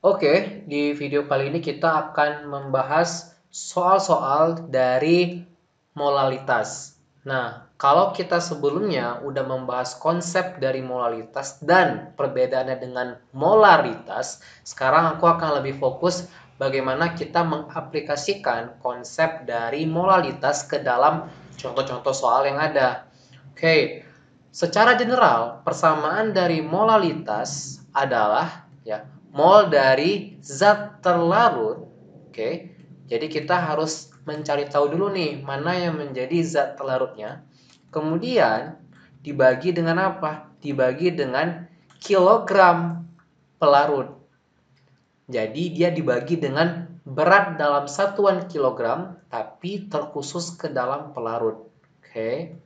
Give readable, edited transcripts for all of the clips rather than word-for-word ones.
Oke, di video kali ini kita akan membahas soal-soal dari molalitas. Nah, kalau kita sebelumnya udah membahas konsep dari molalitas dan perbedaannya dengan molaritas, sekarang aku akan lebih fokus bagaimana kita mengaplikasikan konsep dari molalitas ke dalam contoh-contoh soal yang ada. Oke, secara general, persamaan dari molalitas adalah ya mol dari zat terlarut. Oke, jadi kita harus mencari tahu dulu nih mana yang menjadi zat terlarutnya. Kemudian dibagi dengan apa? Dibagi dengan kilogram pelarut. Jadi dia dibagi dengan berat dalam satuan kilogram tapi terkhusus ke dalam pelarut. Oke.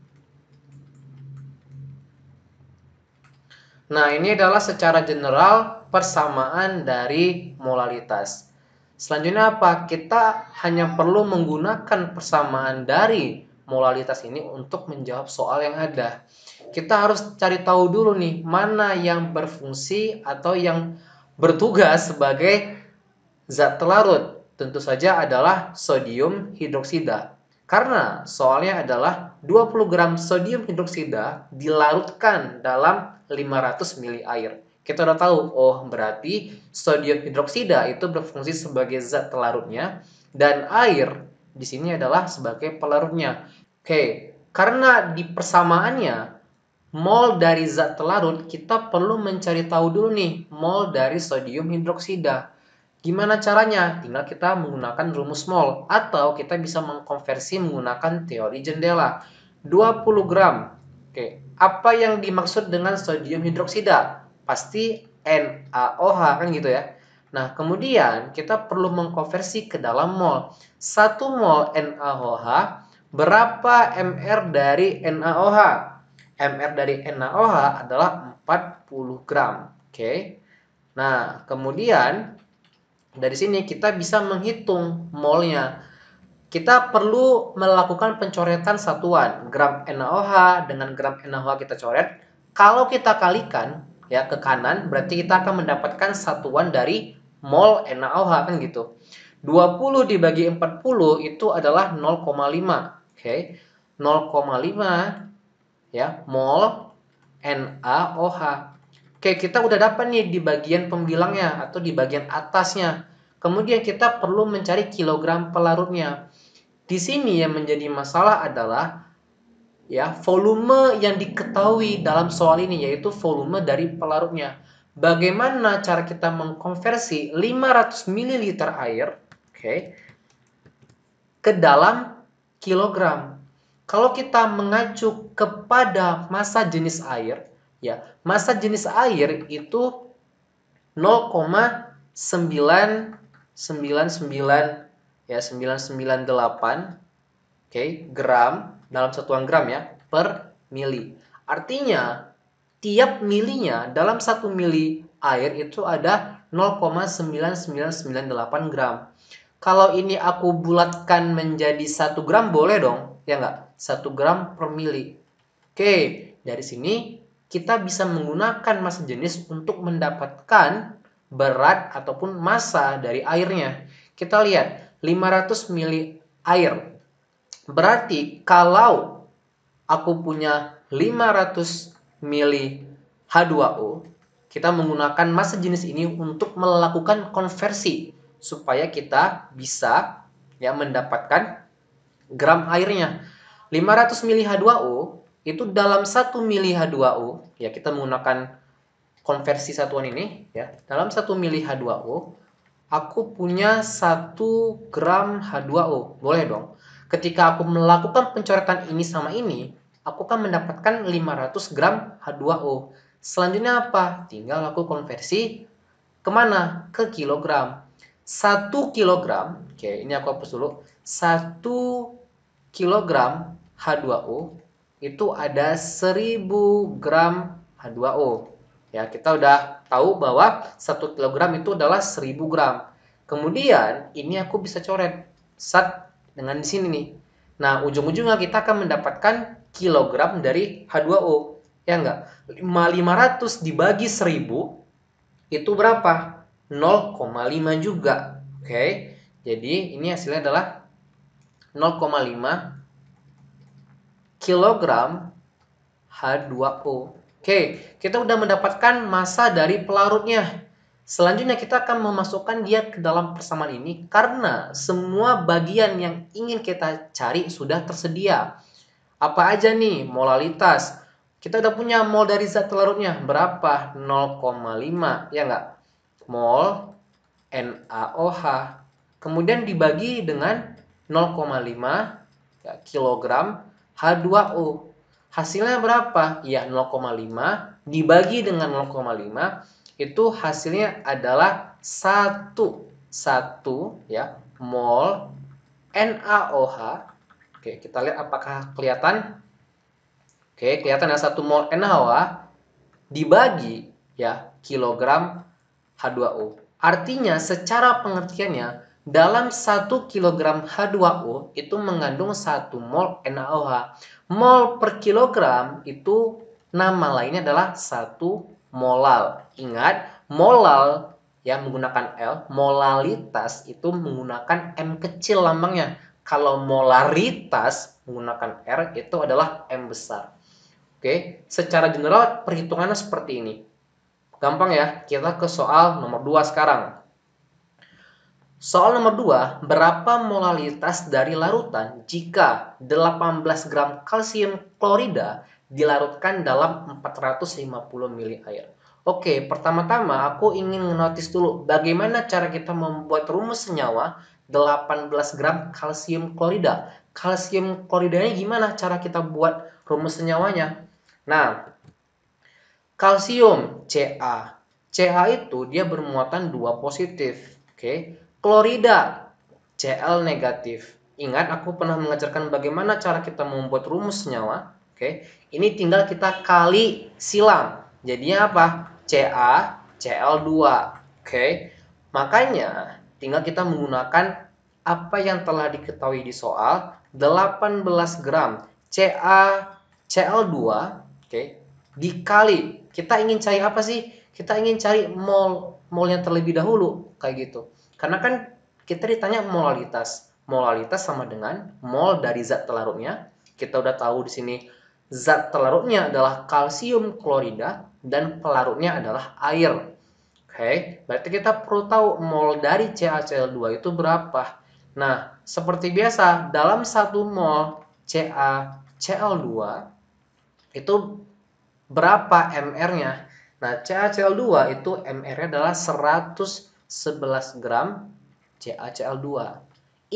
Nah, ini adalah secara general persamaan dari molalitas. Selanjutnya apa? Kita hanya perlu menggunakan persamaan dari molalitas ini untuk menjawab soal yang ada. Kita harus cari tahu dulu nih, mana yang berfungsi atau yang bertugas sebagai zat terlarut. Tentu saja adalah sodium hidroksida. Karena soalnya adalah 20 gram sodium hidroksida dilarutkan dalam 500 ml air. Kita udah tahu, oh berarti sodium hidroksida itu berfungsi sebagai zat pelarutnya dan air di sini adalah sebagai pelarutnya. Oke, karena di persamaannya mol dari zat pelarut, kita perlu mencari tahu dulu nih mol dari sodium hidroksida. Gimana caranya? Tinggal kita menggunakan rumus mol atau kita bisa mengkonversi menggunakan teori jendela. 20 gram. Oke, apa yang dimaksud dengan sodium hidroksida? Pasti NaOH kan gitu ya. Nah, kemudian kita perlu mengkonversi ke dalam mol. 1 mol NaOH berapa mR dari NaOH? MR dari NaOH adalah 40 gram. Oke. Nah, kemudian dari sini kita bisa menghitung molnya. Kita perlu melakukan pencoretan satuan. Gram NaOH dengan gram NaOH kita coret. Kalau kita kalikan ya ke kanan, berarti kita akan mendapatkan satuan dari mol NaOH kan gitu. 20 dibagi 40 itu adalah 0,5. Oke. 0,5 ya, mol NaOH. Oke, kita udah dapat nih di bagian pembilangnya atau di bagian atasnya. Kemudian kita perlu mencari kilogram pelarutnya. Di sini yang menjadi masalah adalah ya volume yang diketahui dalam soal ini yaitu volume dari pelarutnya. Bagaimana cara kita mengkonversi 500 ml air, oke, ke dalam kilogram? Kalau kita mengacu kepada massa jenis air, ya, massa jenis air itu 0,999 ya 998 oke, gram dalam satuan gram ya per mili. Artinya tiap milinya dalam 1 mili air itu ada 0,9998 gram. Kalau ini aku bulatkan menjadi 1 gram boleh dong, ya nggak? 1 gram per mili. Oke, dari sini kita bisa menggunakan massa jenis untuk mendapatkan berat ataupun massa dari airnya. Kita lihat 500 mili air. Berarti kalau aku punya 500 mili H2O, kita menggunakan massa jenis ini untuk melakukan konversi supaya kita bisa ya mendapatkan gram airnya. 500 mili H2O itu dalam 1 mili H2O, ya kita menggunakan konversi satuan ini ya. Dalam 1 mili H2O, aku punya 1 gram H2O. Boleh dong. Ketika aku melakukan pencoretan ini sama ini, aku akan mendapatkan 500 gram H2O. Selanjutnya apa? Tinggal aku konversi kemana? Ke kilogram. 1 kilogram, oke ini aku hapus dulu. 1 kilogram H2O itu ada 1000 gram H2O. Ya, kita udah tahu bahwa 1 kilogram itu adalah 1000 gram. Kemudian ini aku bisa coret sat dengan di sini nih. Nah, ujung-ujungnya kita akan mendapatkan kilogram dari H2O. Ya enggak? 500 dibagi 1000 itu berapa? 0,5 juga. Oke. Jadi ini hasilnya adalah 0,5 kilogram H2O. Oke, kita udah mendapatkan massa dari pelarutnya. Selanjutnya kita akan memasukkan dia ke dalam persamaan ini karena semua bagian yang ingin kita cari sudah tersedia. Apa aja nih? Molalitas. Kita udah punya mol dari zat pelarutnya. Berapa? 0,5, ya nggak? Mol NaOH. Kemudian dibagi dengan 0,5 ya, kilogram H2O. Hasilnya berapa? Ya 0,5 dibagi dengan 0,5 itu hasilnya adalah 1 ya, mol NaOH. Oke, kita lihat apakah kelihatan? Oke, kelihatan ya 1 mol NaOH dibagi ya kilogram H2O. Artinya secara pengertiannya dalam 1 kilogram H2O itu mengandung 1 mol NaOH. Mol per kilogram itu nama lainnya adalah 1 molal. Ingat, molal ya menggunakan L, molalitas itu menggunakan M kecil lambangnya. Kalau molaritas menggunakan R itu adalah M besar. Oke, secara general perhitungannya seperti ini. Gampang ya, kita ke soal nomor 2 sekarang. Soal nomor 2, berapa molalitas dari larutan jika 18 gram kalsium klorida dilarutkan dalam 450 ml air? Oke, pertama-tama aku ingin notice dulu bagaimana cara kita membuat rumus senyawa 18 gram kalsium klorida. Kalsium kloridanya gimana cara kita buat rumus senyawanya? Nah, kalsium Ca. Ca itu dia bermuatan 2 positif. Oke. Klorida Cl negatif. Ingat aku pernah mengajarkan bagaimana cara kita membuat rumus senyawa. Oke. Ini tinggal kita kali silang. Jadinya apa? Ca Cl2. Oke. Makanya tinggal kita menggunakan apa yang telah diketahui di soal 18 gram Ca Cl2, oke, dikali kita ingin cari apa sih? Kita ingin cari molnya terlebih dahulu kayak gitu. Karena kan kita ditanya molalitas. Molalitas sama dengan mol dari zat pelarutnya. Kita udah tahu di sini zat pelarutnya adalah kalsium klorida dan pelarutnya adalah air. Oke, berarti kita perlu tahu mol dari CaCl2 itu berapa. Nah, seperti biasa, dalam 1 mol CaCl2 itu berapa mR-nya? Nah, CaCl2 itu mR-nya adalah 111 gram CaCl2.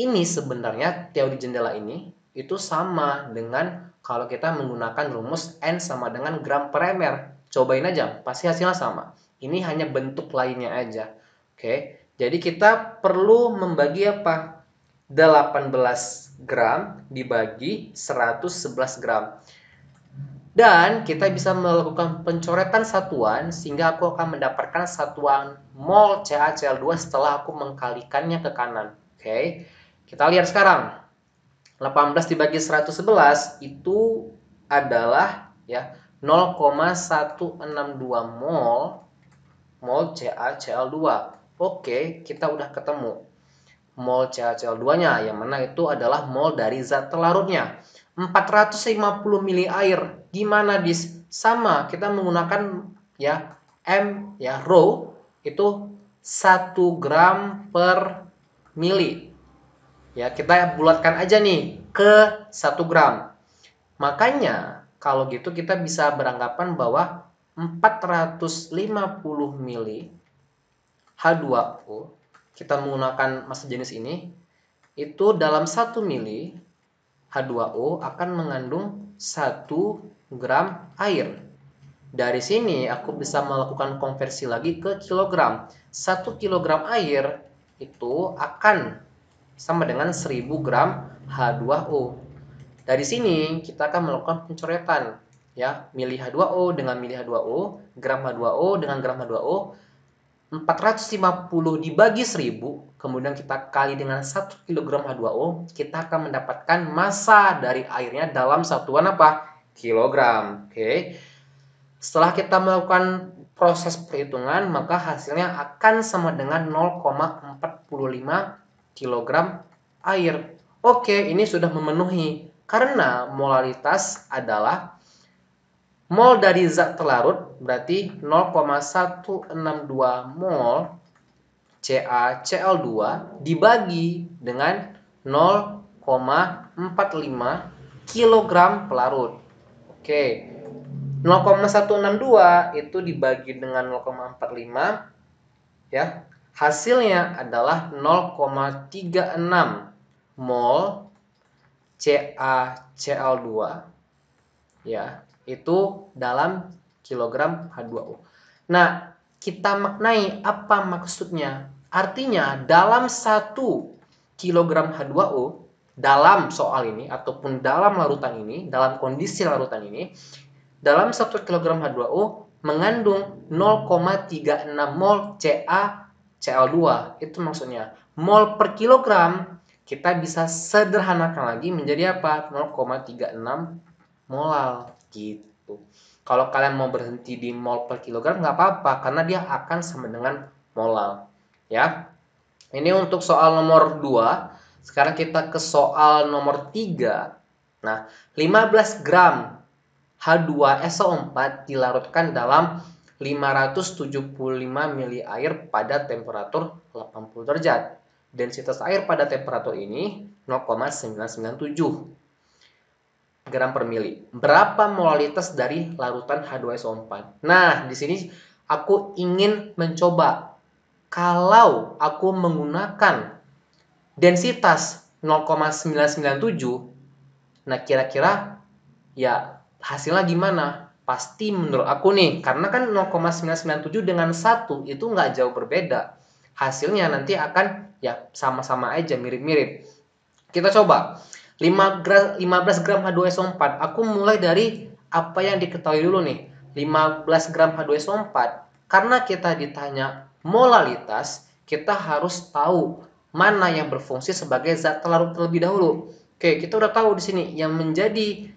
Ini sebenarnya teori jendela ini itu sama dengan kalau kita menggunakan rumus N sama dengan gram per mR. Cobain aja, pasti hasilnya sama. Ini hanya bentuk lainnya aja. Oke, jadi kita perlu membagi apa? 18 gram dibagi 111 gram. Dan kita bisa melakukan pencoretan satuan sehingga aku akan mendapatkan satuan mol CaCl2 setelah aku mengkalikannya ke kanan. Oke. Kita lihat sekarang. 18 dibagi 111 itu adalah ya 0,162 mol CaCl2. Oke, kita udah ketemu mol CaCl2-nya yang mana itu adalah mol dari zat pelarutnya. 450 mili air. Gimana dis? Sama, kita menggunakan ya M ya rho itu 1 gram per mili. Ya, kita bulatkan aja nih ke 1 gram. Makanya kalau gitu kita bisa beranggapan bahwa 450 mili H2O kita menggunakan massa jenis ini itu dalam 1 mili H2O akan mengandung 1 gram air. Dari sini aku bisa melakukan konversi lagi ke kilogram. 1 kilogram air itu akan sama dengan 1000 gram H2O. Dari sini kita akan melakukan pencoretan ya, mili H2O dengan mili H2O, gram H2O dengan gram H2O. 450 dibagi 1000, kemudian kita kali dengan 1 kg H2O, kita akan mendapatkan massa dari airnya dalam satuan apa? Kilogram. Oke. Setelah kita melakukan proses perhitungan, maka hasilnya akan sama dengan 0,45 kg air. Oke, ini sudah memenuhi karena molaritas adalah mol dari zat terlarut, berarti 0,162 mol CaCl2 dibagi dengan 0,45 kg pelarut. Oke, 0,162 itu dibagi dengan 0,45 ya. Hasilnya adalah 0,36 mol CaCl2 ya, itu dalam kilogram H2O. Nah, kita maknai apa maksudnya. Artinya dalam 1 kilogram H2O dalam soal ini ataupun dalam larutan ini, dalam kondisi larutan ini, dalam 1 kg H2O mengandung 0,36 mol CaCl2. Itu maksudnya. Mol per kilogram kita bisa sederhanakan lagi menjadi apa? 0,36 molal gitu. Kalau kalian mau berhenti di mol per kilogram nggak apa-apa karena dia akan sama dengan molal ya. Ini untuk soal nomor 2. Sekarang kita ke soal nomor 3. Nah, 15 gram H2SO4 dilarutkan dalam 575 ml air pada temperatur 80 derajat. Densitas air pada temperatur ini 0,997 gram per mili. Berapa molalitas dari larutan H2SO4? Nah, di sini aku ingin mencoba. Kalau aku menggunakan densitas 0,997, nah kira-kira ya hasilnya gimana? Pasti menurut aku nih, karena kan 0,997 dengan 1 itu nggak jauh berbeda. Hasilnya nanti akan ya sama-sama aja, mirip-mirip. Kita coba. 15 gram H2SO4. Aku mulai dari apa yang diketahui dulu nih. 15 gram H2SO4. Karena kita ditanya molalitas, kita harus tahu mana yang berfungsi sebagai zat terlarut terlebih dahulu. Oke, kita udah tahu di sini yang menjadi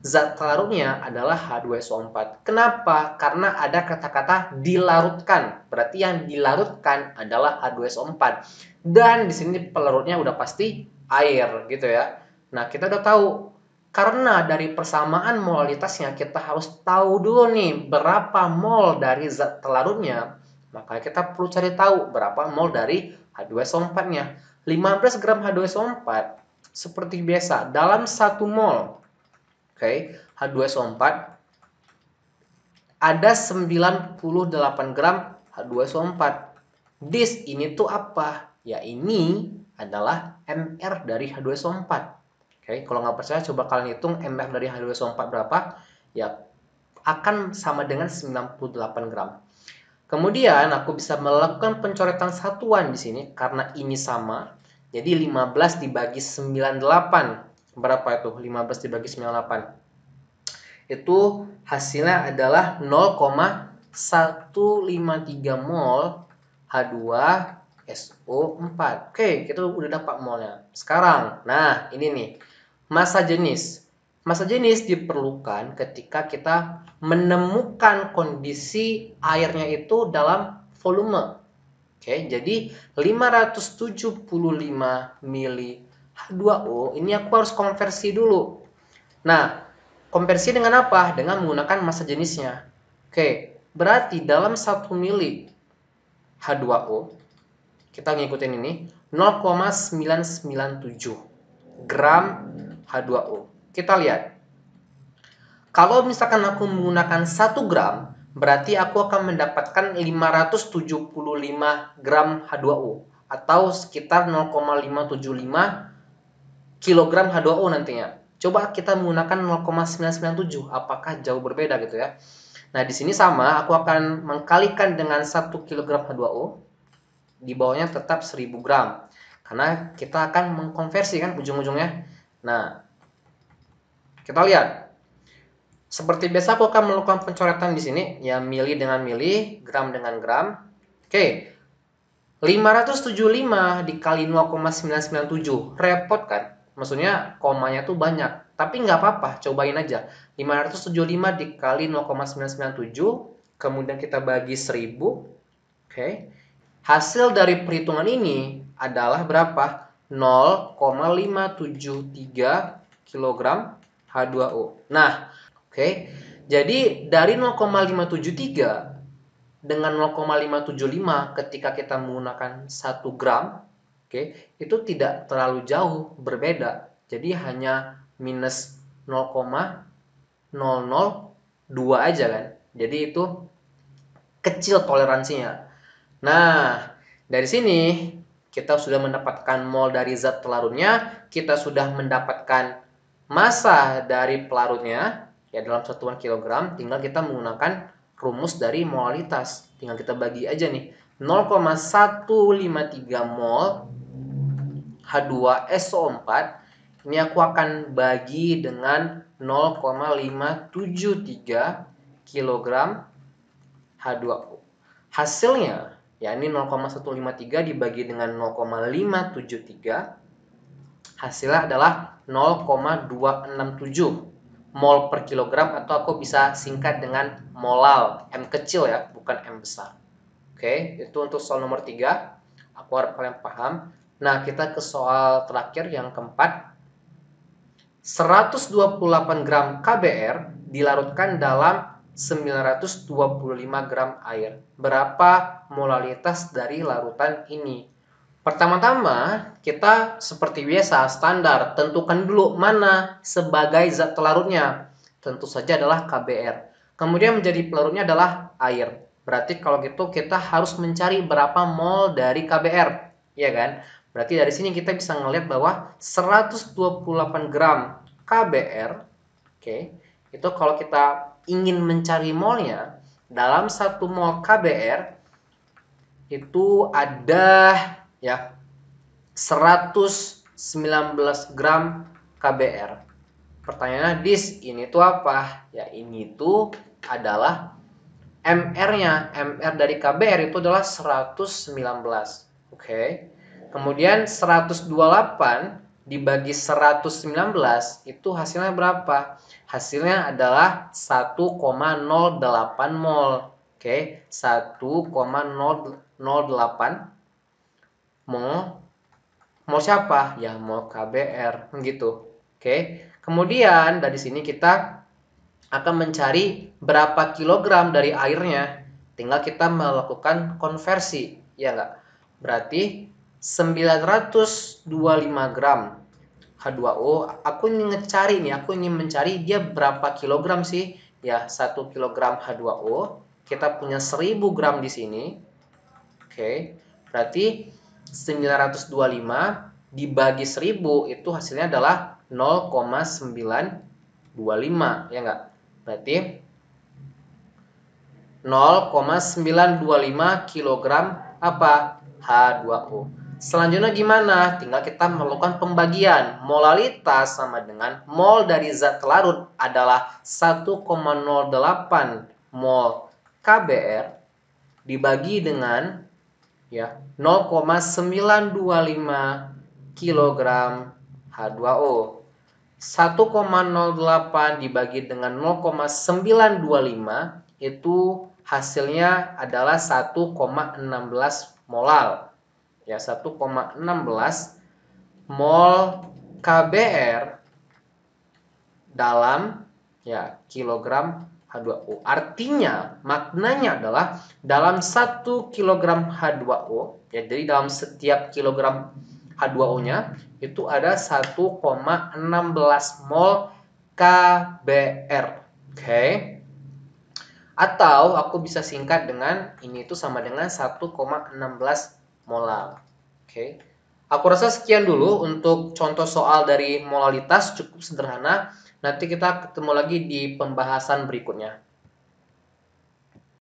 zat terlarutnya adalah H2SO4. Kenapa? Karena ada kata-kata dilarutkan. Berarti yang dilarutkan adalah H2SO4. Dan di sini pelarutnya udah pasti air gitu ya. Nah, kita udah tahu karena dari persamaan molalitasnya kita harus tahu dulu nih berapa mol dari zat terlarutnya. Maka kita perlu cari tahu berapa mol dari H2SO4-nya. 15 gram H2SO4 seperti biasa dalam 1 mol. Oke, H2SO4 ada 98 gram H2SO4. Ini tuh apa? Ya ini adalah MR dari H2SO4. Oke, kalau nggak percaya coba kalian hitung MR dari H2SO4 berapa? Ya akan sama dengan 98 gram. Kemudian aku bisa melakukan pencoretan satuan di sini karena ini sama. Jadi 15 dibagi 98. Berapa itu? 15 dibagi 98. Itu hasilnya adalah 0,153 mol H2SO4. Oke, kita udah dapat molnya. Sekarang, nah ini nih, massa jenis. Massa jenis diperlukan ketika kita menemukan kondisi airnya itu dalam volume. Oke, jadi 575 mili H2O, ini aku harus konversi dulu. Nah, konversi dengan apa? Dengan menggunakan massa jenisnya. Oke, berarti dalam 1 mili H2O, kita ngikutin ini, 0,997 gram H2O. Kita lihat. Kalau misalkan aku menggunakan 1 gram, berarti aku akan mendapatkan 575 gram H2O. Atau sekitar 0,575 kilogram H2O nantinya. Coba kita menggunakan 0,997, apakah jauh berbeda gitu ya. Nah, di sini sama, aku akan mengkalikan dengan 1 kg H2O. Di bawahnya tetap 1000 gram. Karena kita akan mengkonversi kan ujung-ujungnya. Nah, kita lihat. Seperti biasa aku akan melakukan pencoretan di sini, ya mili dengan mili, gram dengan gram. Oke. 575 dikali 0,997. Repot kan? Maksudnya komanya tuh banyak. Tapi nggak apa-apa, cobain aja. 575 dikali 0,997 kemudian kita bagi 1000. Oke. Hasil dari perhitungan ini adalah berapa? 0,573 kg H2O. Nah, oke. Jadi dari 0,573 dengan 0,575 ketika kita menggunakan 1 gram, oke, itu tidak terlalu jauh berbeda. Jadi hanya minus 0,002 aja kan. Jadi itu kecil toleransinya. Nah, dari sini kita sudah mendapatkan mol dari zat pelarutnya, kita sudah mendapatkan massa dari pelarutnya, ya dalam satuan kilogram, tinggal kita menggunakan rumus dari molalitas. Tinggal kita bagi aja nih, 0,153 mol H2SO4, ini aku akan bagi dengan 0,573 kg H2O. Hasilnya, yakni 0,153 dibagi dengan 0,573, hasilnya adalah 0,267 mol per kilogram, atau aku bisa singkat dengan molal, M kecil ya, bukan M besar. Oke, itu untuk soal nomor 3. Aku harap kalian paham. Nah, kita ke soal terakhir yang keempat. 128 gram KBr dilarutkan dalam 925 gram air. Berapa molalitas dari larutan ini? Pertama-tama, kita seperti biasa, standar, tentukan dulu mana sebagai zat pelarutnya. Tentu saja adalah KBr. Kemudian menjadi pelarutnya adalah air. Berarti kalau gitu kita harus mencari berapa mol dari KBr. Ya kan? Berarti dari sini kita bisa ngelihat bahwa 128 gram KBr, oke, itu kalau kita ingin mencari molnya, dalam 1 mol KBr itu ada ya 119 gram KBr. Pertanyaannya, Dis, ini tuh apa? Ya, ini tuh adalah MR-nya. MR dari KBR itu adalah 119. Oke. Kemudian 128 dibagi 119 itu hasilnya berapa? Hasilnya adalah 1,08 mol. Oke, 1,008 mol. Mol siapa? Ya, mol KBR, gitu. Oke. Kemudian dari sini kita akan mencari berapa kilogram dari airnya. Tinggal kita melakukan konversi, ya enggak? Berarti 925 gram H2O. Aku ingin mencari dia berapa kilogram sih? Ya, 1 kilogram H2O. Kita punya 1000 gram di sini. Oke. Berarti 925 dibagi 1000 itu hasilnya adalah 0,925, ya enggak? Berarti 0,925 kg apa? H2O. Selanjutnya gimana? Tinggal kita melakukan pembagian. Molalitas sama dengan mol dari zat larut adalah 1,08 mol KBr dibagi dengan ya 0,925 kg H2O. 1,08 dibagi dengan 0,925 itu hasilnya adalah 1,16 molal. Ya, 1,16 mol KBr dalam ya kilogram H2O. Artinya, maknanya adalah dalam 1 kilogram H2O, ya, jadi dalam setiap kilogram H2O-nya itu ada 1,16 mol KBr. Oke. Atau aku bisa singkat dengan ini itu sama dengan 1,16 molal. Oke. Aku rasa sekian dulu untuk contoh soal dari molalitas, cukup sederhana. Nanti kita ketemu lagi di pembahasan berikutnya.